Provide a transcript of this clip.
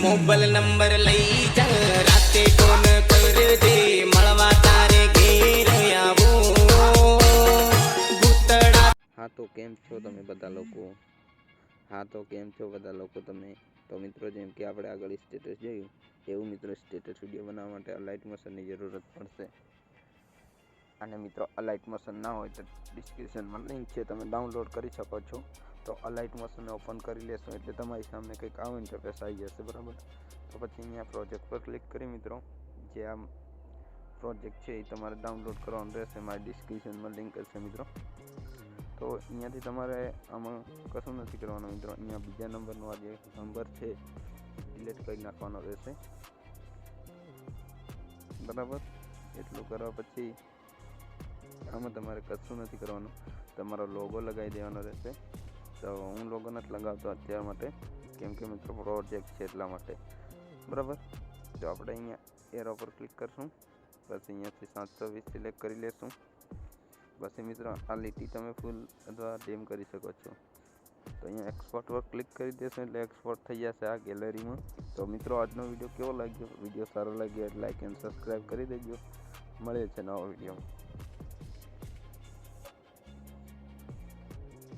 Mobile number લઈ જા રાતે ફોન કરજે મળવા તારે ઘેર આવો ભૂતડા. હા તો કેમ છો તમે બધા લોકો? તમે તો મિત્રો જેમ કે આપણે આગળ સ્ટેટસ જોયું એવું મિત્રો સ્ટેટસ વિડીયો બનાવવા માટે અલાઇટ મોશનની જરૂરત પડશે. અને મિત્રો અલાઇટ મોશન ના હોય તો ડિસ્ક્રિપ્શનમાં લિંક છે, તમે ડાઉનલોડ કરી શકો છો. તો અલાઇટ મોશનને ઓપન કરી લેશો એટલે તમારી સામે કંઈક આવો ઇન્ટરફેસ આવી જશે, બરાબર. તો પછી અહીંયા પ્રોજેક્ટ પર ક્લિક કરી મિત્રો જે આ પ્રોજેક્ટ છે એ તમારે ડાઉનલોડ કરવાનો રહેશે. મારી ડિસ્ક્રિપ્શનમાં લિંક હશે મિત્રો. તો અહીંયાથી તમારે આમાં કશું નથી કરવાનું મિત્રો. અહીંયા બીજા નંબરનો આ જે નંબર છે ડિલીટ કરી નાખવાનો રહેશે, બરાબર. એટલું કરવા પછી આમાં તમારે કશું નથી કરવાનું, તમારો લોગો લગાવી દેવાનો રહેશે. તો હું લોગો નથી લગાવતો અત્યાર માટે, કેમ કે મિત્રો પ્રોજેક્ટ છે એટલા માટે, બરાબર. તો આપણે અહીંયા એરો પર ક્લિક કરશું, પછી અહીંયાથી 720 સિલેક્ટ કરી લેશું. પછી મિત્રો આ લીટી તમે ફૂલ અથવા ડીમ કરી શકો છો. તો અહીંયા એક્સપોર્ટ પર ક્લિક કરી દેશો એટલે એક્સપોર્ટ થઈ જશે આ ગેલેરીમાં. તો મિત્રો આજનો વિડીયો કેવો લાગ્યો? વિડીયો સારો લાગ્યો એટલે લાઈક એન્ડ સબસ્ક્રાઈબ કરી દેજો. મળે છે નવા વિડીયોમાં.